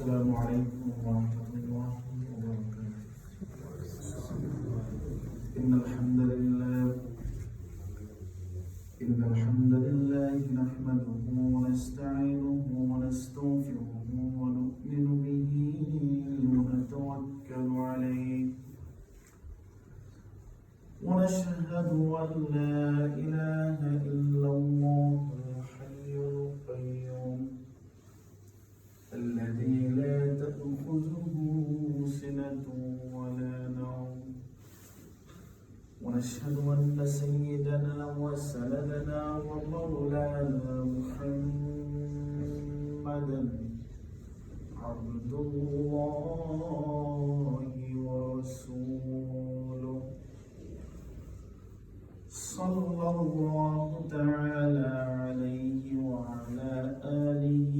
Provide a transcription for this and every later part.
السلام عليكم ورحمة الله وبركاته. إن الحمد لله نحمده ونستعينه ونستغفره ونؤمن به ونتوكل عليه ونشهد أن لا إله إلا الله الحي القيوم الذي لا تأخذه سنة ولا نوم، ونشهد أن سيدنا وسندنا ومولانا محمدا عبد الله ورسوله صلى الله تعالى عليه وعلى آله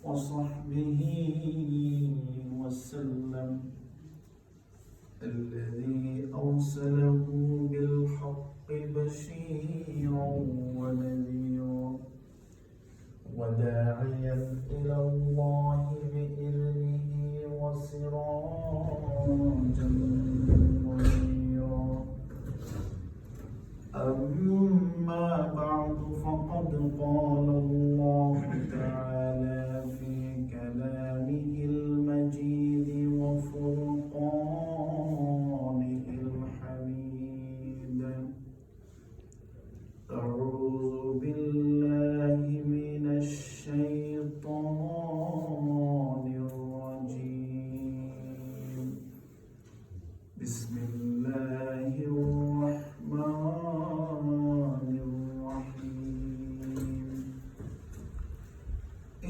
وصحبه وسلم، الذي أرسله بالحق بشيرا ونذيرا وداعيا إلى الله بإذنه وسراجا منيرا. أما بعد، فقد قال الله تعالى في كلامه المجيد وفرقانه الحميد: أعوذ بالله من الشيطان الرجيم. بسم الله الرحمن الرحيم.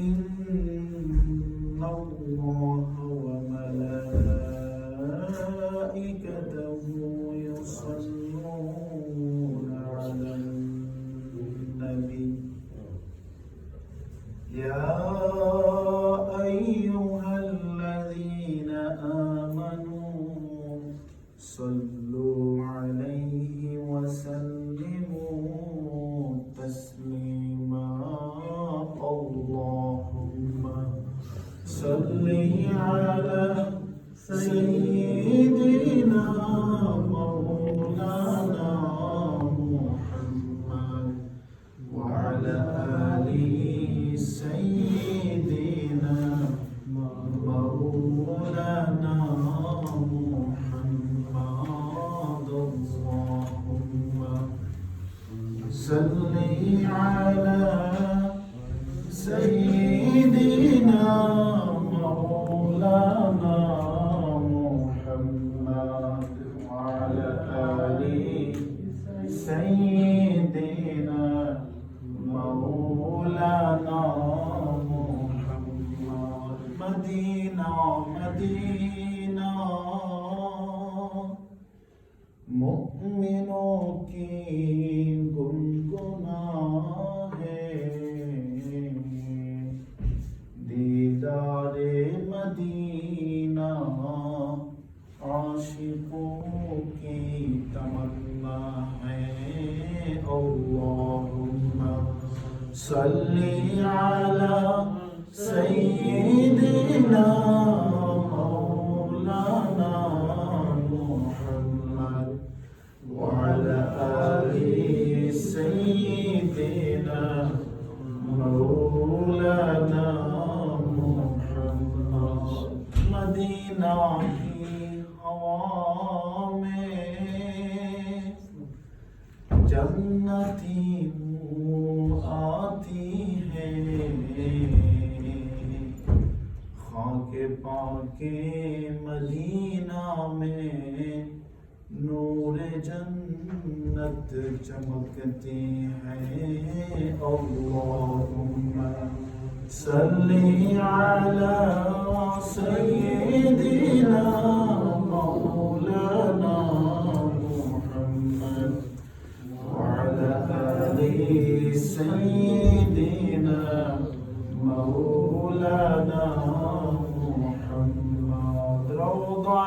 إن الله وملائكته يصلون على النبي يا أيها الذين آمنوا صلوا عليه وسلموا تسليما. اللهم صل على سيدنا مولانا محمد وعلى آل سيدنا مولانا محمد. اللهم صل على سيدنا مولانا محمد وعلى آل سيدنا مولانا محمد. مدینہ مدینہ مومنوں کی گنگنا ہے، دیدار مدینہ عاشقوں کی تمنا ہے۔ اللہم صلی علی سیدنا مولانا محمد وعلى آل سيدنا مولانا محمد۔ مدینہ کی ہوا میں جنتی آتی ہے، خاک پاک مدینہ میں نور جنت چمکتی ہے۔ اللہم صلی علی سیدنا مولانا محمد وعلى آل سيدنا مولانا محمد۔ روضہ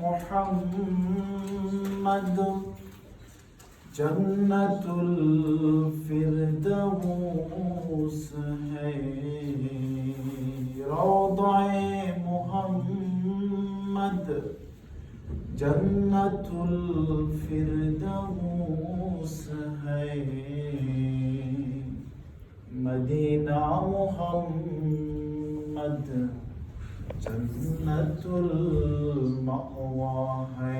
محمد जन्नतुल फिरदौस है रौदाए मोहम्मद जन्नतुल फिरदौस है मदीना मोहम्मद जन्नतुल मअवा है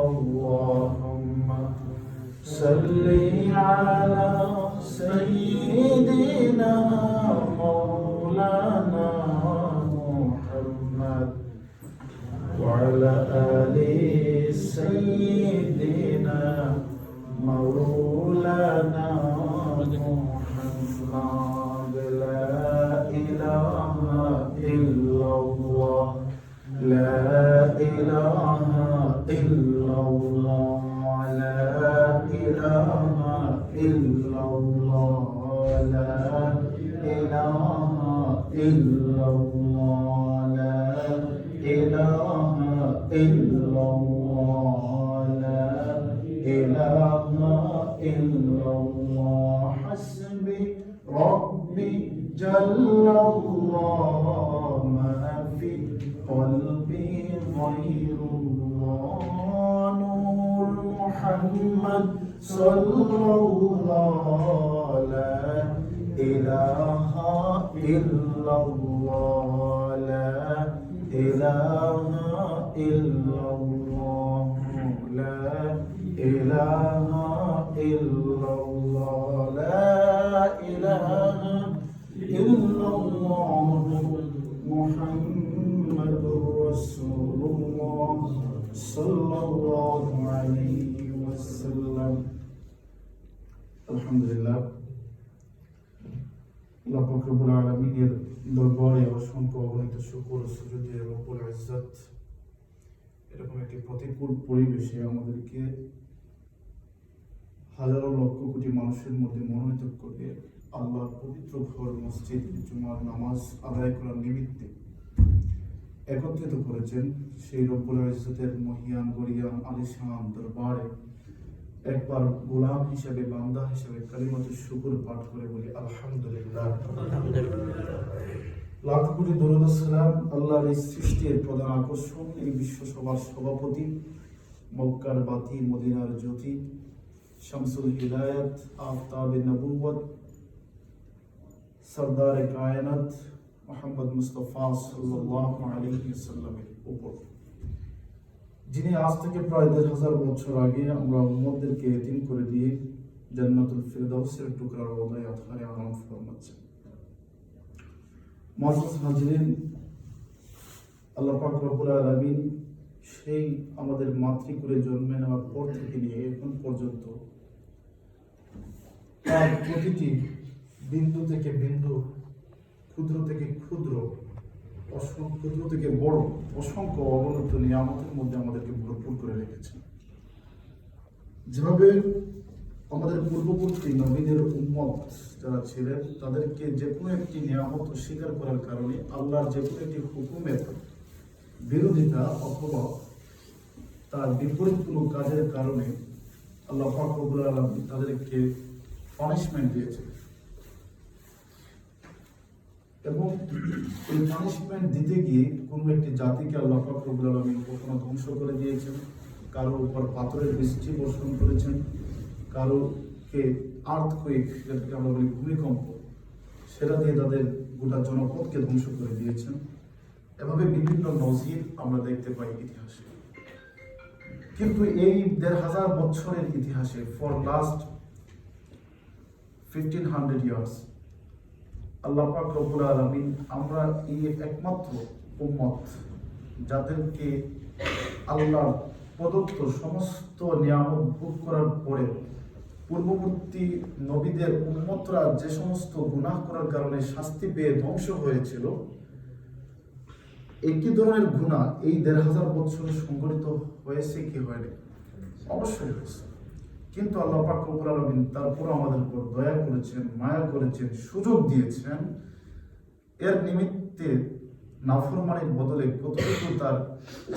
अल्लाहुम्मा सल्ली अला सय्यिदिना मौलाना मुहम्मद वअला आलि सय्यिदिना मौलाना मुहम्मद ला इलाहा इल्लल्लाह ला इलाहा इल्लल्लाह لا إله إلا الله لا إله إلا الله لا إله إلا الله لا إله إلا الله حسبي ربي جل الله ما في قلبي غير الله محمد صلى الله لا إله إلا الله لا إله إلا الله لا إله إلا الله لا إله إلا الله محمد رسول الله صلى الله عليه وسلم আলহামদুলিল্লাহ আল্লাহ পাক রব্বুল আলামিনের দরবারে অসংখ্য অগণিত শুকর সুজুদ রব্বুল ইজ্জত এরকম একটি প্রতিকূল পরিবেশে আমাদেরকে হাজারো লক্ষ কোটি মানুষের মধ্যে মনোনীত করে আল্লাহর পবিত্র ঘর মসজিদ জুমার নামাজ আদায় করার নিমিত্তে একত্রিত করেছেন সেই রব্বুল ইজ্জতের মহিয়ান গরিয়ান আলিশান দরবারে একবার গোলাম হিসেবে বান্দা হিসেবে কালিমাতুশ শুকর পাঠ করে বলি আলহামদুলিল্লাহ লাখ কোটি দরুদ ও সালাম আল্লাহর এই সৃষ্টির প্রধান আকর্ষণ এই বিশ্ব সভার সভাপতি মক্কার বাতি মদিনার জ্যোতি শামসুল হিদায়াত আফতাবে নবুওয়াত সরদারে কায়নাত মুহাম্মদ মুস্তাফা সাল্লাল্লাহু আলাইহি ওয়াসাল্লামের উপর যিনি আজ থেকে প্রায় ১,৫০০ বছর আগে আমরা উম্মতদেরকে এতিম করে দিয়ে জান্নাতুল ফিরদাউসের টুকরার ওদায় আধারে আরাম ফরমাচ্ছেন। মুআজ্জাজ হাজিরিন, আল্লাহ পাক রব্বুল আলামিন সেই আমাদের মাতৃকুলে জন্মে নেওয়ার পর থেকে নিয়ে এখন পর্যন্ত তার প্রতিটি বিন্দু থেকে বিন্দু, ক্ষুদ্র থেকে ক্ষুদ্র, ক্ষুদ্র থেকে বড় অসংখ্য অগণিত নিয়ামতের মধ্যে আমাদেরকে ভরপুর করে রেখেছেন। যেভাবে আমাদের পূর্ববর্তী নবীদের উম্মত যারা ছিলেন তাদেরকে যে কোনো একটি নিয়ামত স্বীকার করার কারণে আল্লাহর যে কোনো একটি হুকুমের বিরোধিতা অথবা তার বিপরীত কোনো কাজের কারণে আল্লাহ পাক রব্বুল আলামিন তাদেরকে পানিশমেন্ট দিয়েছে এবং এই পানিশমেন্ট দিতে গিয়ে কোনো একটি জাতিকে আল্লাহ পাক রব্বুল আলামিন কখনো ধ্বংস করে দিয়েছেন, কারো উপর পাথরের বৃষ্টি বর্ষণ করেছেন, কারোকে আর্থকুয়েক যেটাকে আমরা বলি ভূমিকম্প সেটা দিয়ে তাদের গোটা জনপদকে ধ্বংস করে দিয়েছেন। এভাবে বিভিন্ন নজির আমরা দেখতে পাই ইতিহাসে। কিন্তু এই ১,৫০০ বছরের ইতিহাসে ফর লাস্ট 1500 ইয়ার্স আল্লাহ পাক রব্বুল আলামিন আমরা এই একমাত্র উম্মত যাদেরকে আল্লাহর প্রদত্ত সমস্ত নিয়ামত ভোগ করার পরে পূর্ববর্তী নবীদের উম্মতরা যে সমস্ত গুনাহ করার কারণে শাস্তি পেয়ে ধ্বংস হয়েছিল, একই ধরনের গুনাহ এই ১,৫০০ বছরে সংঘটিত হয়েছে কি হয়নি? অবশ্যই হয়েছে। কিন্তু আল্লাহ পাক রব্বুল আলামিন তারপর আমাদের উপর দয়া করেছেন, মায়া করেছেন, সুযোগ দিয়েছেন। এর নিমিত্তে নাফরমানির বদলে কতটুকু তার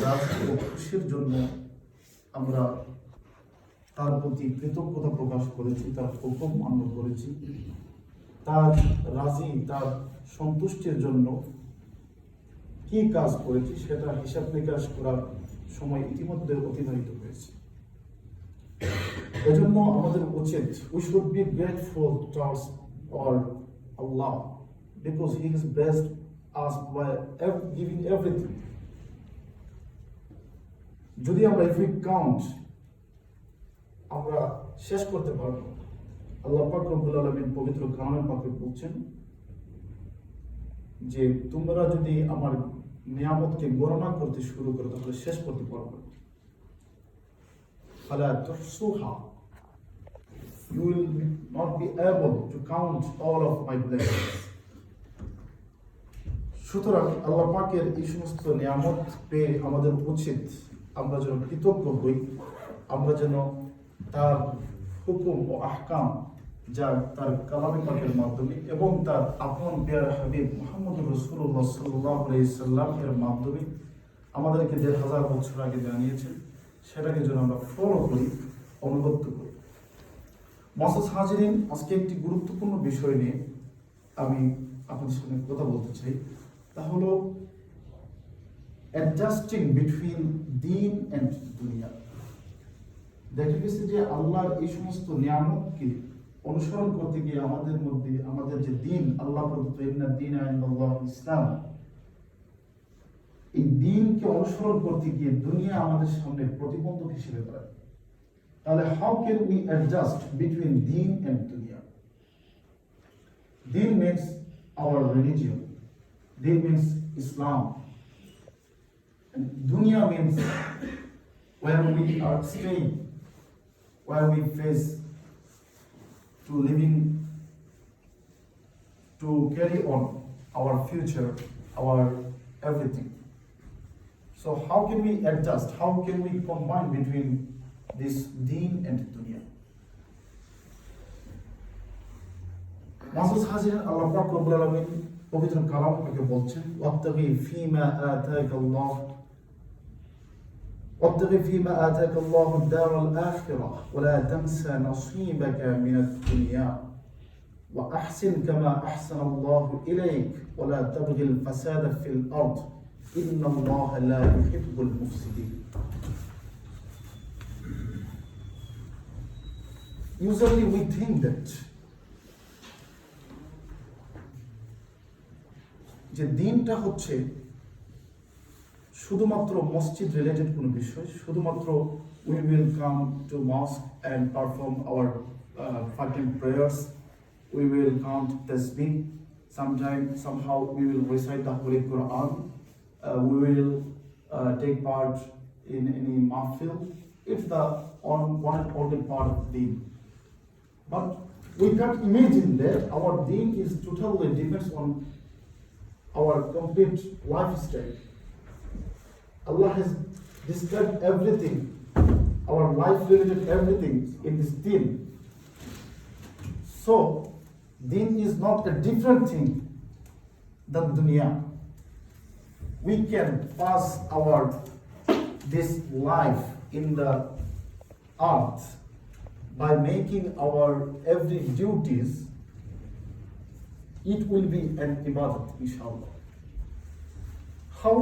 রাজি ও খুশির জন্য আমরা তার প্রতি কৃতজ্ঞতা প্রকাশ করেছি, তার হুকুম মান্য করেছি, তার রাজি, তার সন্তুষ্টির জন্য কি কাজ করেছি সেটা হিসাব নিকাশ করার সময় ইতিমধ্যে অতিবাহিত হয়েছে। এজন্য আমাদের উচিত, we should be grateful towards our Allah because He has blessed us by giving everything. যদি আমরা if we count আমরা শেষ করতে পারব। আল্লাহ পাক রব্বুল আলামিন পবিত্র কালামে পাকে বলছেন যে তোমরা যদি আমার নিয়ামতকে গণনা করতে শুরু করো তাহলে শেষ করতে পারবে না। ফালা তুহসুহা, you will not be able to count all of my blessings. সুতরাং আল্লাহ পাকের এই সমস্ত নিয়ামত পেয়ে আমাদের উচিত আমরা যেন কৃতজ্ঞ হই, আমরা যেন তার হুকুম ও আহকাম যা তার কালামে পাকের মাধ্যমে এবং তার আপন প্রিয় হাবিব মুহাম্মদ রাসূলুল্লাহ সাল্লাল্লাহু আলাইহি সাল্লাম এর মাধ্যমে আমাদেরকে ১৫০০ বছর আগে জানিয়েছেন সেটাকে যেন আমরা ফলো করি, অনুগত করি। মুআজ্জাজ হাজিরিন, আজকে একটি গুরুত্বপূর্ণ বিষয় নিয়ে আমি আপনাদের সঙ্গে কথা বলতে চাই। তা হলো অ্যাডজাস্টিং বিটুইন দ্বীন অ্যান্ড দুনিয়া। দেখা গেছে যে আল্লাহর এই সমস্ত নিয়ামতকে অনুসরণ করতে গিয়ে আমাদের মধ্যে আমাদের যে দ্বীন, আল্লাহ প্রদত্ত ইন্না দ্বীনা ইনদাল্লাহ ইসলাম, এই দ্বীনকে অনুসরণ করতে গিয়ে দুনিয়া আমাদের সামনে প্রতিবন্ধক হিসেবে দাঁড়ায়। তাহলে how can we adjust between Din and দুনিয়া? দ্বীন means hour religion, Din means Islam, and dunya means where we are staying, where we face to living, to carry on our future, our everything. So how can we adjust? How can we combine between this deen and dunya? মুআজ্জাজ হাজিরিন, আল্লাহ পাক রব্বুল আলামিন পবিত্র কালাম থেকে বলছেন ওয়াবতাগি ফীমা আতাকাল্লাহ وابتغ فيما آتاك الله الدار الآخرة ولا تنس نصيبك من الدنيا وأحسن كما أحسن الله إليك ولا تبغ الفساد في الأرض إن الله لا يحب المفسدين. Usually we think that যে দিনটা হচ্ছে শুধুমাত্র মসজিদ রিলেটেড কোনো বিষয়, শুধুমাত্র we will come to mosque and perform our 5 time prayers, we will count tasbih, somehow we will recite the Holy Quran, we will take part in any mahfil. It's the one and only part of deen. But we can't imagine that our deen is totally depends on our complete lifestyle. Allah has described everything, our life related everything in this deen. So, deen is not a different thing than dunya. We can pass this life in the earth by making our every duties. It will be an ibadat, inshallah. How?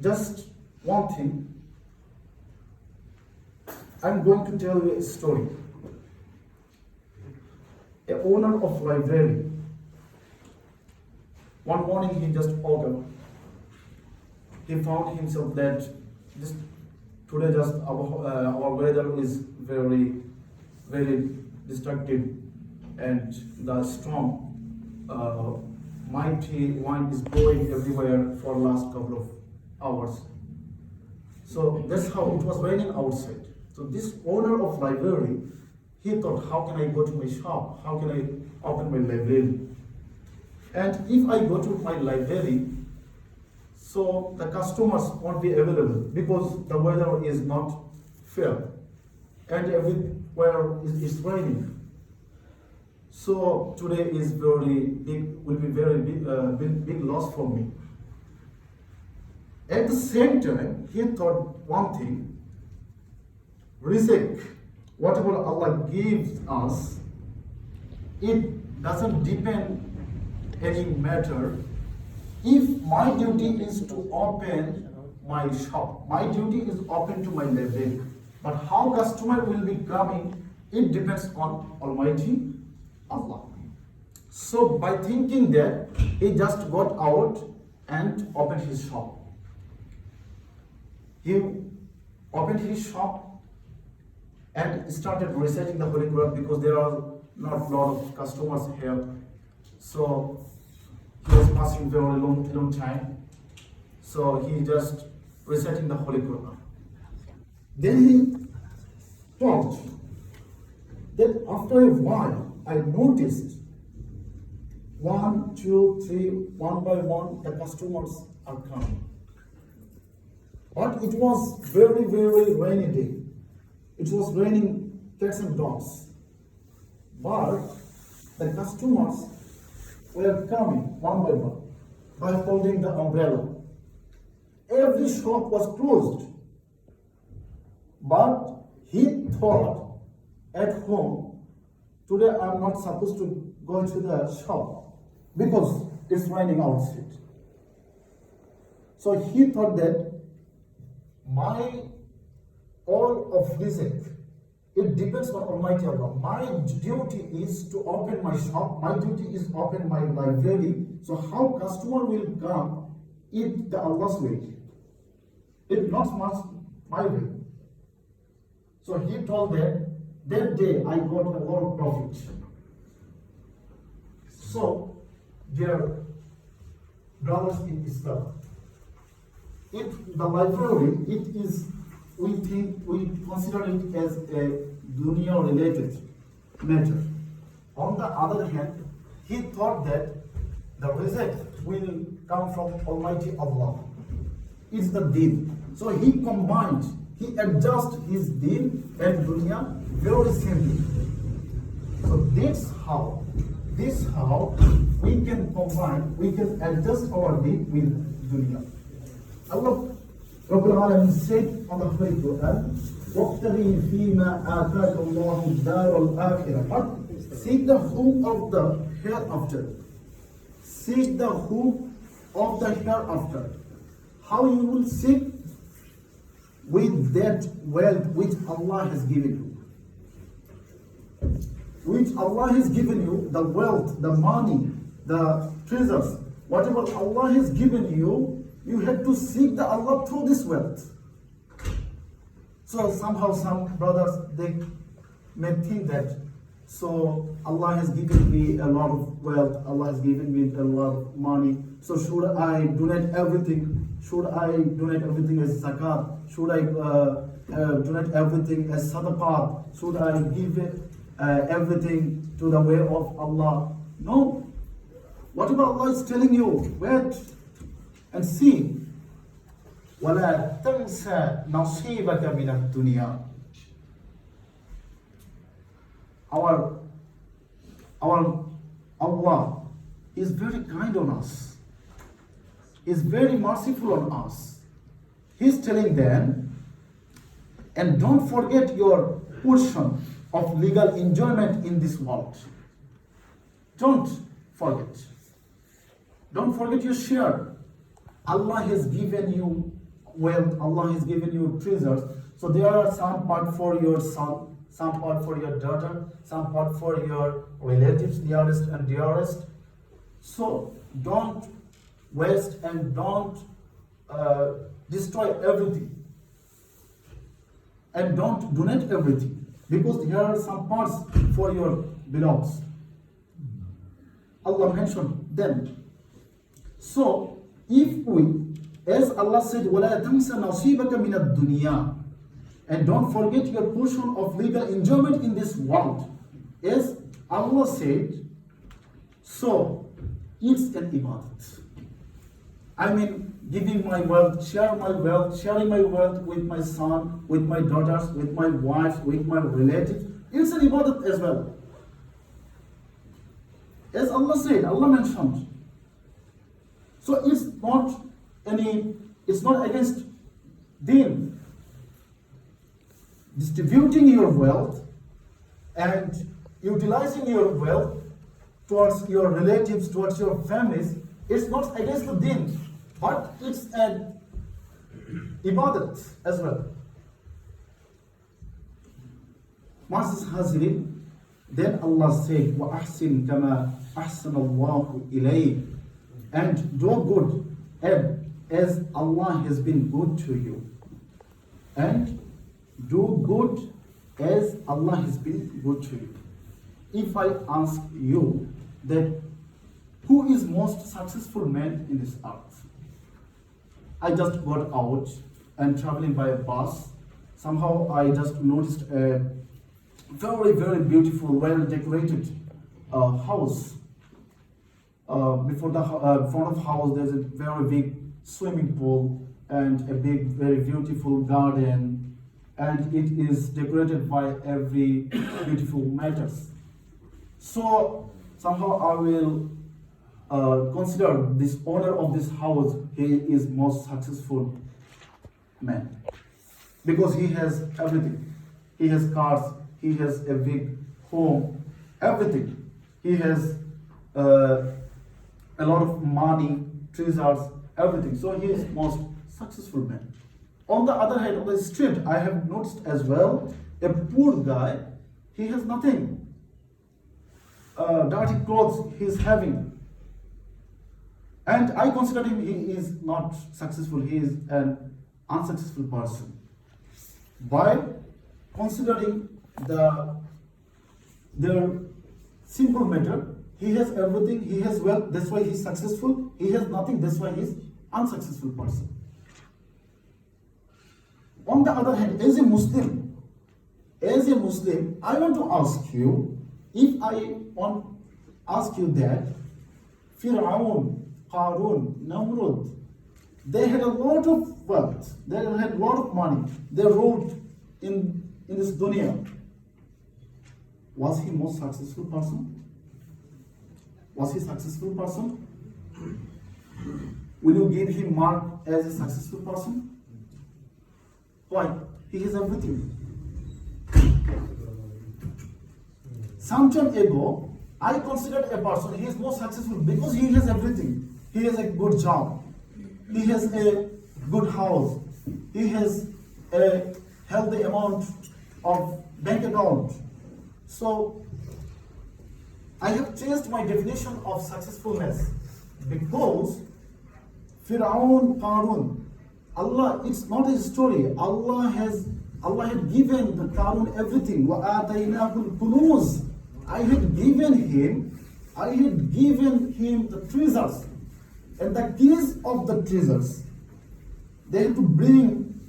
Just one thing. I'm going to tell you a story. A owner of library. One morning he just woke up. He found himself that today our weather is very, very destructive, and the storm, mighty wind is blowing everywhere for the last couple of hours. So that's how it was raining outside. So this owner of library, he thought, how can I go to my shop? How can I open my library? And if I go to my library, so the customers won't be available because the weather is not fair and everywhere is raining. So today is will be very big loss for me. At the same time, he thought one thing, Rizq, whatever Allah gives us, it doesn't depend any matter. If my duty is to open my shop, my duty is open to my library. But how customer will be coming, it depends on Almighty Allah. So by thinking that, he just got out and opened his shop. He opened his shop and started reciting the Holy Quran because there are not a lot of customers here. So he was passing very long time. So he just reciting the Holy Quran. Then he thought that after a while, I noticed 1, 2, 3, one by one, the customers are coming. But it was very, very rainy day. It was raining cats and dogs. But the customers were coming one by one by holding the umbrella. Every shop was closed. But he thought at home, today I'm not supposed to go into the shop because it's raining outside. So he thought that my all of rizq, it depends on Almighty Allah. My duty is to open my shop. My duty is open my library. So how customer will come, it the Allah's way. It not my way. So he told that day I got a lot of profit. So, dear brothers in Islam, the library, it is, we consider it as a dunya related matter. On the other hand, he thought that the rizq will come from Almighty Allah. It's the deen. So he combined, he adjusted his deen and dunya very simply. So this how we can combine, we can adjust our deen with dunya. Allah Rabbul Alamin said on the Holy Quran, وَابْتَغِي فِيمَا آتَاكَ اللَّهُ الدَّارَ الْآخِرَةَ. But seek the home of the hereafter. Seek the home of the hereafter. How you will seek? With that wealth which Allah has given you. Which Allah has given you, the wealth, the money, the treasures, whatever Allah has given you, you have to seek the Allah through this wealth. So somehow some brothers, they may think that, so Allah has given me a lot of wealth, Allah has given me a lot of money, so should I donate everything? Should I donate everything as zakat? Should I donate everything as sadaqat? Should I give everything to the way of Allah? No. Whatever Allah is telling you, wait and see. وَلَا تَنْسَ نَصِيبَكَ مِنَ الدُّنْيَا. Our Allah is very kind on us. Is very merciful on us. He's telling them, and don't forget your portion of legal enjoyment in this world. Don't forget. Don't forget your share. Allah has given you wealth, Allah has given you treasures. So there are some part for your son, some part for your daughter, some part for your relatives, nearest and dearest. So don't waste and don't destroy everything. And don't donate everything. Because there are some parts for your beloveds. Allah mentioned them. So, if we, as Allah said, وَلَا تَنْسَ نَصِيبَكَ مِنَ الدُّنْيَا, and don't forget your portion of legal enjoyment in this world. As Allah said, so it's an ibadat. I mean, giving my wealth, sharing my wealth with my son, with my daughters, with my wife, with my relatives, it's an ibadat as well. As Allah said, Allah mentioned. So it's not against deen. distributing your wealth and utilizing your wealth towards your relatives, towards your families, it's not against the deen, but it's an ibadat as well. Masters Hazirin, then Allah said, وَأَحْسِنْ كَمَا أَحْسَنَ اللَّهُ إِلَيْكَ, and do good as Allah has been good to you. And do good as Allah has been good to you. If I ask you that who is most successful man in this earth? I just got out and traveling by a bus. Somehow I just noticed a very, very beautiful, well decorated house. Before the front of house, there's a very big swimming pool and a big, very beautiful garden, and it is decorated by every beautiful matters. So somehow I will consider this owner of this house, he is most successful man, because he has everything. He has cars, he has a big home, everything. He has a lot of money, treasures, everything. So he is most successful man. On the other hand, on the street, I have noticed as well, a poor guy, he has nothing. Dirty clothes he is having. And I consider him, he is not successful, he is an unsuccessful person. By considering the simple matter, he has everything, he has wealth, that's why he is successful. He has nothing, that's why he is unsuccessful person. On the other hand, as a Muslim, I want to ask you, if I want to ask you that Fir'aun, Qarun, Namrud, they had a lot of wealth, they had a lot of money, they ruled in this dunya. Was he most successful person? Was he successful person? Will you give him mark as a successful person? Why? He has everything. Some time ago, I considered a person, he is more successful because he has everything. He has a good job. He has a good house. He has a healthy amount of bank account. So, I have changed my definition of successfulness because Fir'aun, Qarun, Allah, it's not a story. Allah had given the Qarun everything. وَآتَيْنَاهُ الْكُنُوزِ, I had given him the treasures and the keys of the treasures. They had to bring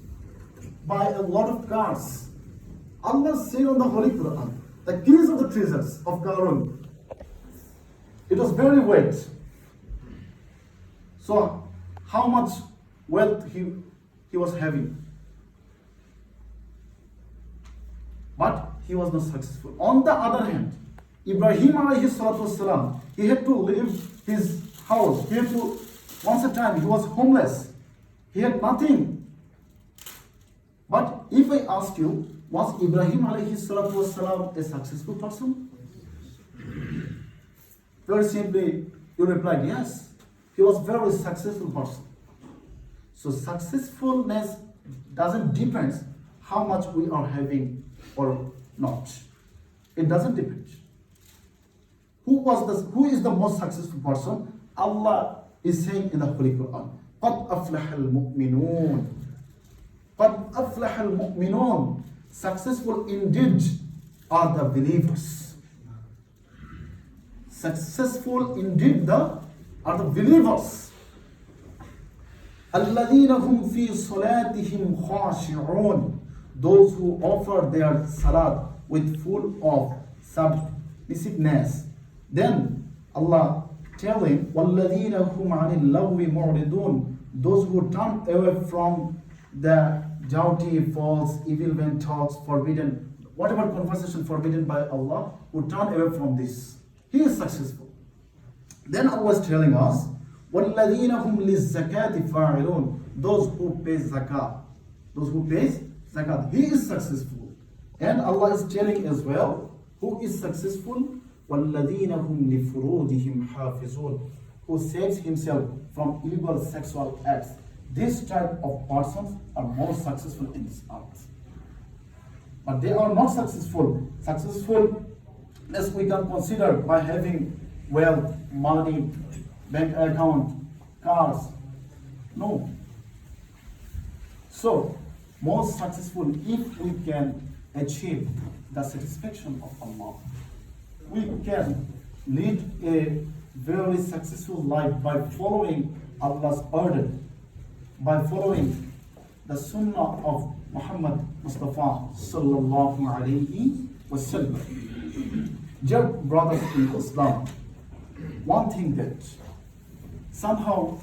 by a lot of cars. Allah said on the Holy Quran, the keys of the treasures of Qarun, it was very weight. So how much wealth he was having? But he was not successful. On the other hand, Ibrahim alayhi salatu wasalam, he had to leave his house. He had to, once a time, he was homeless. He had nothing. But if I ask you, was Ibrahim alayhi salatu wasalam a successful person? Very simply, you replied, yes. He was a very successful person. So successfulness doesn't depend how much we are having or not. It doesn't depend. Who is the most successful person? Allah is saying in the Holy Quran, قَدْ أَفْلَحَ الْمُؤْمِنُونَ قَدْ أَفْلَحَ الْمُؤْمِنُونَ. Successful indeed are the believers. Successful indeed are the believers. الَّذِينَ هُمْ فِي صَلَاتِهِمْ خَاشِعُونَ. Those who offer their salat with full of submissiveness. Then Allah telling, وَالَّذِينَ هُمْ عَنِ اللَّغْوِ مُعْرِضُونَ. Those who turn away from the doughty, false, evil vain talks, forbidden, whatever conversation forbidden by Allah, who turn away from this. He is successful. Then Allah is telling us, وَالَّذِينَ هُمْ لِلزَّكَاةِ فَاعِلُونَ. Those who pay zakah. Those who pay zakat. He is successful. And Allah is telling as well, who is successful? وَالَّذِينَ هُمْ لِفُرُوجِهِمْ حَافِظُونَ, who saves himself from illegal sexual acts. This type of persons are more successful in this earth. But they are not successful. Successful as we can consider by having wealth, money, bank account, cars. No. So, most successful if we can achieve the satisfaction of Allah. We can lead a very successful life by following Allah's order, by following the Sunnah of Muhammad Mustafa sallallahu alayhi wasallam. Dear brothers in Islam, one thing that somehow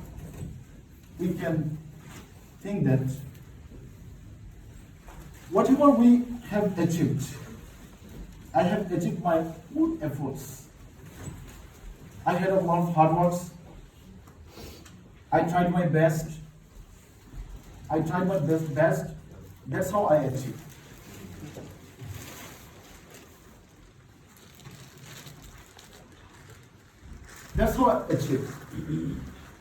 we can think that whatever we have achieved, I have achieved my own efforts. I had a lot of hard works. I tried my best. I tried my best. That's how I achieved. That's how I achieved.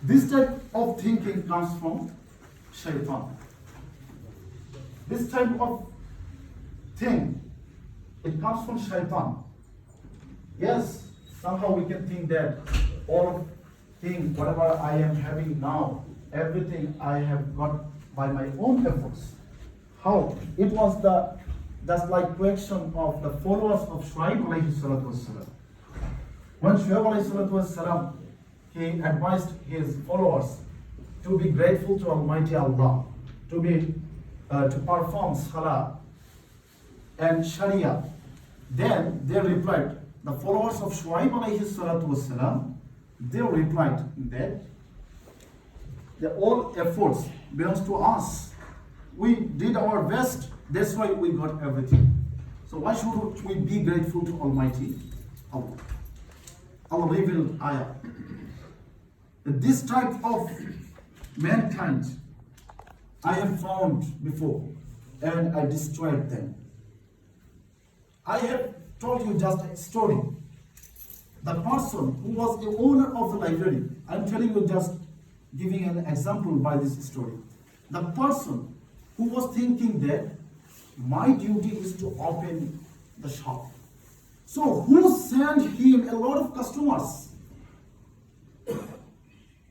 This type of thinking comes from shaitan. This type of thing, it comes from shaitan. Yes, somehow we can think that all of things, whatever I am having now, everything I have got by my own efforts. How? It was that's like question of the followers of Shuaib alayhi salatu wassalam. When Shuaib alayhi salatu wassalam, he advised his followers to be grateful to Almighty Allah, to perform salah and sharia. Then they replied, the followers of Shuaib alayhi salatu wassalam, they replied that all efforts belongs to us. We did our best, that's why we got everything. So why should we be grateful to Almighty Allah? Allah revealed ayah. This type of mankind I have found before and I destroyed them. I have told you just a story. The person who was the owner of the library, I'm telling you just giving an example by this story. The person who was thinking that my duty is to open the shop. So who sent him a lot of customers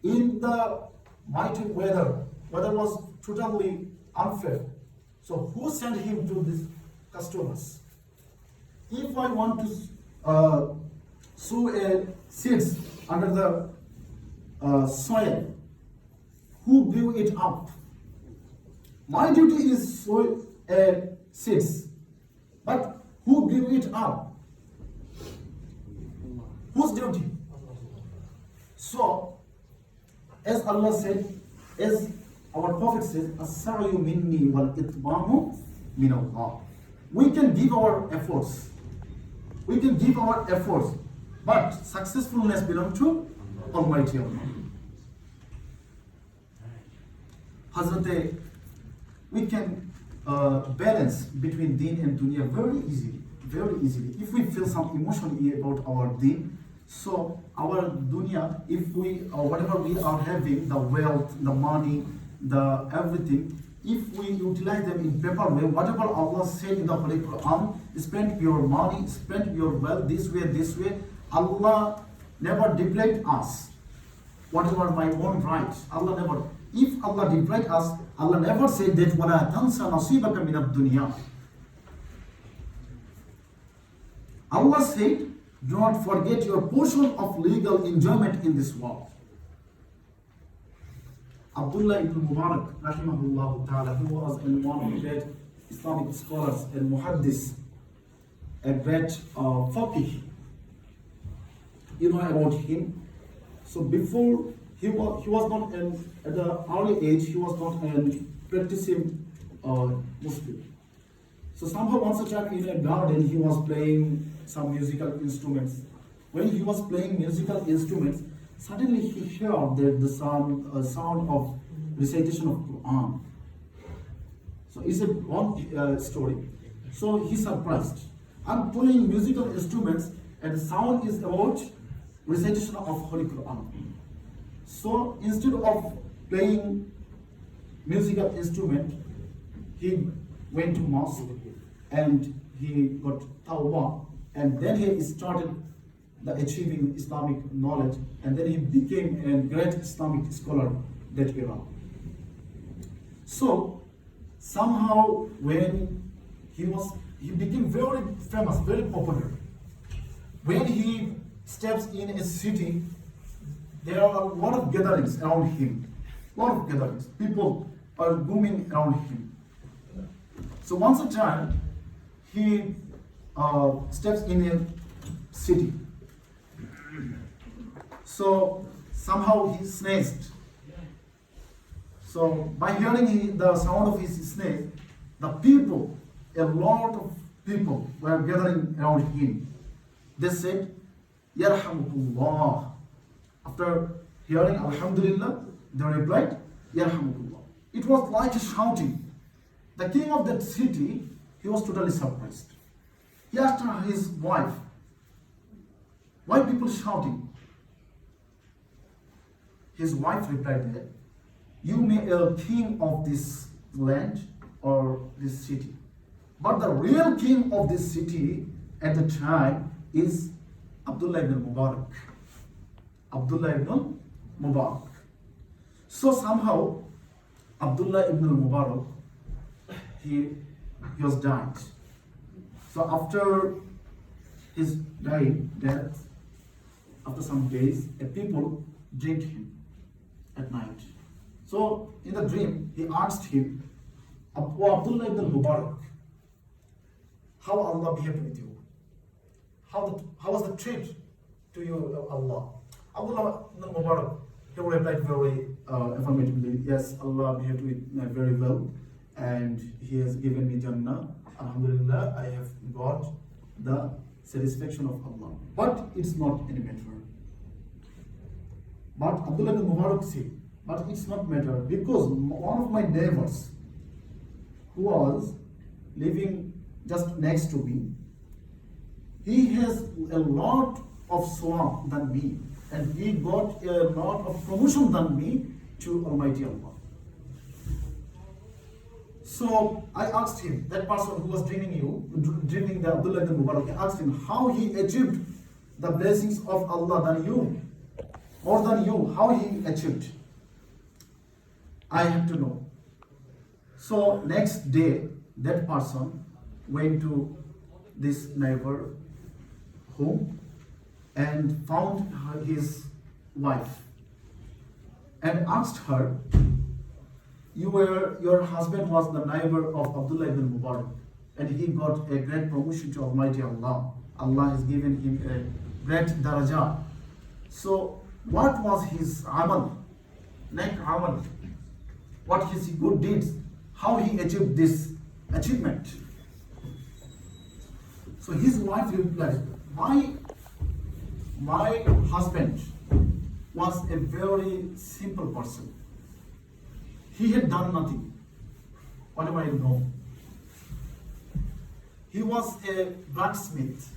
in the mighty weather was totally unfair. So who sent him to these customers? If I want to sow a seeds under the soil, who grew it up? My duty is sow a seeds, but who grew it up? Whose duty? So, as Allah said, as our Prophet says, "As-sa'yu minni wal itmamu min Allah." We can give our efforts. We can give our efforts, but successfulness belongs to Almighty Allah. Hazrat, we can balance between deen and dunya very easily, very easily. If we feel some emotion about our deen, so our dunya, if we whatever we are having, the wealth, the money, the everything, if we utilize them in proper way, whatever Allah said in the Holy Quran, spend your money, spend your wealth this way, Allah never deprived us. Whatever my own rights, Allah never. If Allah deprived us, Allah never said that وَلَا تَنْسَ نَصِيبَكَ مِنَ الدُّنْيَا. Allah said, do not forget your portion of legal enjoyment in this world. Abdullah ibn Mubarak, rahimahullah ta'ala, who was one of the great Islamic scholars and muhaddis, a great faqih. You know about him. So before he was not at the early age, he was not a practicing Muslim. So somehow once a time in a garden he was playing some musical instruments. When he was playing musical instruments, suddenly he heard the sound of recitation of Quran. So it's a long story. So he surprised. I'm playing musical instruments and the sound is about recitation of Holy Quran. So instead of playing musical instrument, he went to mosque and he got tawbah, and then he started the achieving Islamic knowledge, and then he became a great Islamic scholar that era. So somehow when he became very famous, very popular. When he steps in a city, there are a lot of gatherings around him. Lot of gatherings. People are booming around him. So once a time, he steps in a city. So somehow he sneezed. So by hearing the sound of his sneeze, the people, a lot of people were gathering around him. They said, Yarhamukullah. After hearing Alhamdulillah, they replied, Yarhamukullah. It was like shouting. The king of that city, he was totally surprised. He asked his wife, why people shouting? His wife replied that, you may be a king of this land or this city, but the real king of this city at the time is Abdullah ibn Mubarak. Abdullah ibn Mubarak. So somehow Abdullah ibn Mubarak, he was died. So after his death, after some days, a people dreamed him at night. So in the dream, he asked him, Abdullah ibn Mubarak, how Allah behaved with you? How was the treat to you, Allah? Abdullah ibn Mubarak, he replied very affirmatively, yes, Allah behaved with me very well, and He has given me Jannah. Alhamdulillah, I have got the satisfaction of Allah. But it's not any matter. But Abdullah ibn Mubarak said, but it's not matter, because one of my neighbors who was living just next to me, he has a lot of sawab than me, and he got a lot of promotion than me to Almighty Allah. So I asked him, that person who was dreaming the Abdullah ibn Mubarak, I asked him how he achieved the blessings of Allah than you, more than you, how he achieved. I have to know. So next day, that person went to this neighbor home and found his wife and asked her, your husband was the neighbor of Abdullah ibn Mubarak, and he got a great promotion to Almighty Allah. Allah has given him a great darajah. So what was his amal? Like amal. What his good deeds? How he achieved this achievement? So his wife replied, my husband was a very simple person. He had done nothing. Whatever I know. He was a blacksmith.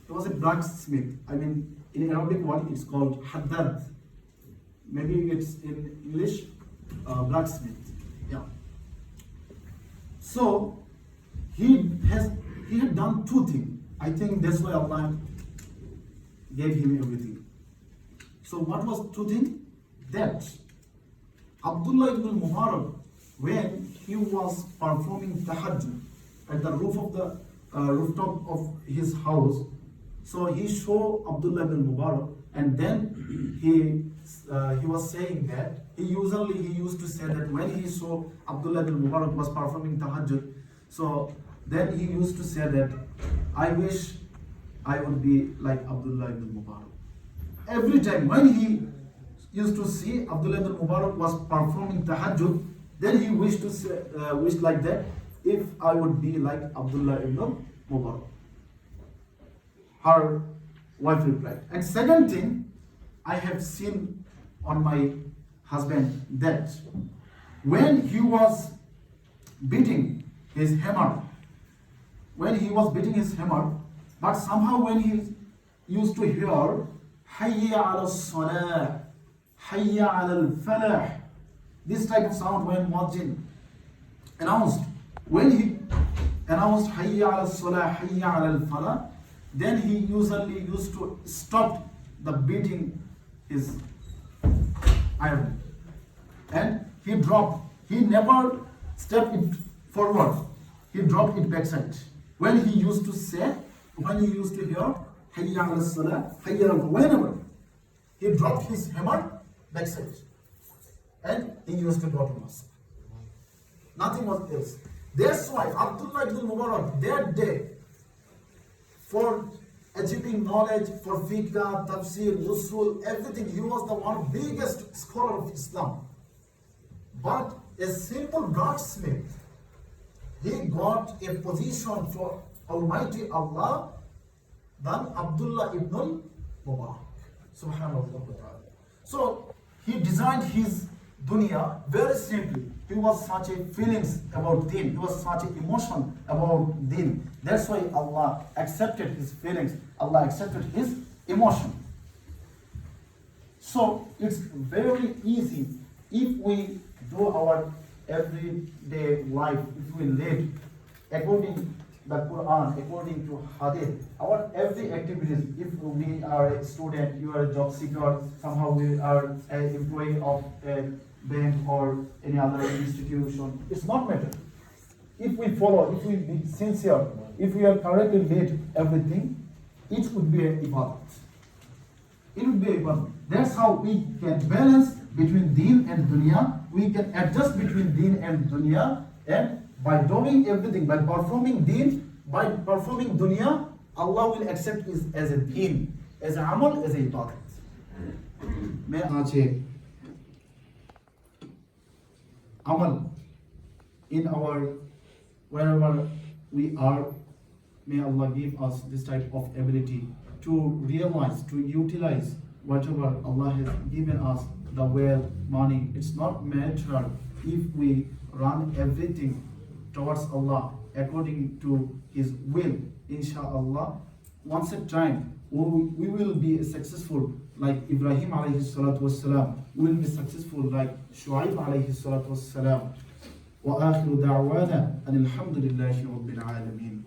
I mean, in Arabic word it's called haddad. Maybe it's in English blacksmith. Yeah. So he had done two things. I think that's why Allah gave him everything. So what was two things? That Abdullah ibn Mubarak, when he was performing tahajjud at the rooftop of his house, so he saw Abdullah ibn Mubarak, and then he was saying that he used to say that when he saw Abdullah ibn Mubarak was performing tahajjud, so then he used to say that I wish I would be like Abdullah ibn Mubarak. Every time when he used to see Abdullah ibn Mubarak was performing tahajjud, then he wished like that, if I would be like Abdullah ibn Mubarak. Her wife replied. And second thing, I have seen on my husband that when he was beating his hammer, when he was beating his hammer, but somehow when he used to hear Hayya ala salah, Hayya ala falah, this type of sound when Muazzin announced, when he announced Hayya ala salah, Hayya ala falah, then he usually used to stop the beating his iron, and he dropped. He never stepped it forward. He dropped it backside. When he used to say, when he used to hear Hayya ala salah, Hayya ala, whenever he dropped his hammer backside, and he used to go to mosque. Nothing was else. That's why Abdullah ibn Mubarak that day, for achieving knowledge, for fiqh, tafsir, usul, everything, he was the one biggest scholar of Islam. But a simple blacksmith, he got a position for Almighty Allah than Abdullah ibn Mubarak. Subhanallah. So he designed his dunya very simply. He was such a feelings about deen. He was such an emotion about deen. That's why Allah accepted his feelings. Allah accepted his emotion. So it's very easy if we do our everyday life, if we live according to the Quran, according to Hadith, our every activities, if we are a student, you are a job seeker, somehow we are an employee of a bank or any other institution, it's not matter. If we follow, if we be sincere, if we are correctly lead everything, it would be a ibadah. It would be a ibadah. That's how we can balance between deen and dunya. We can adjust between deen and dunya, and by doing everything, by performing deen, by performing dunya, Allah will accept it as a deen, as a amal, as a ibadah. Amal in our wherever we are, may Allah give us this type of ability to realize, to utilize whatever Allah has given us, the wealth, money. It's not matter if we run everything towards Allah according to His will. Inshallah, once a time we will be successful like Ibrahim alayhi salatu wassalam. We will be successful like Shu'aib alayhi salatu wassalam. Wa akhiru da'wana and alhamdulillahi rabbil alameen.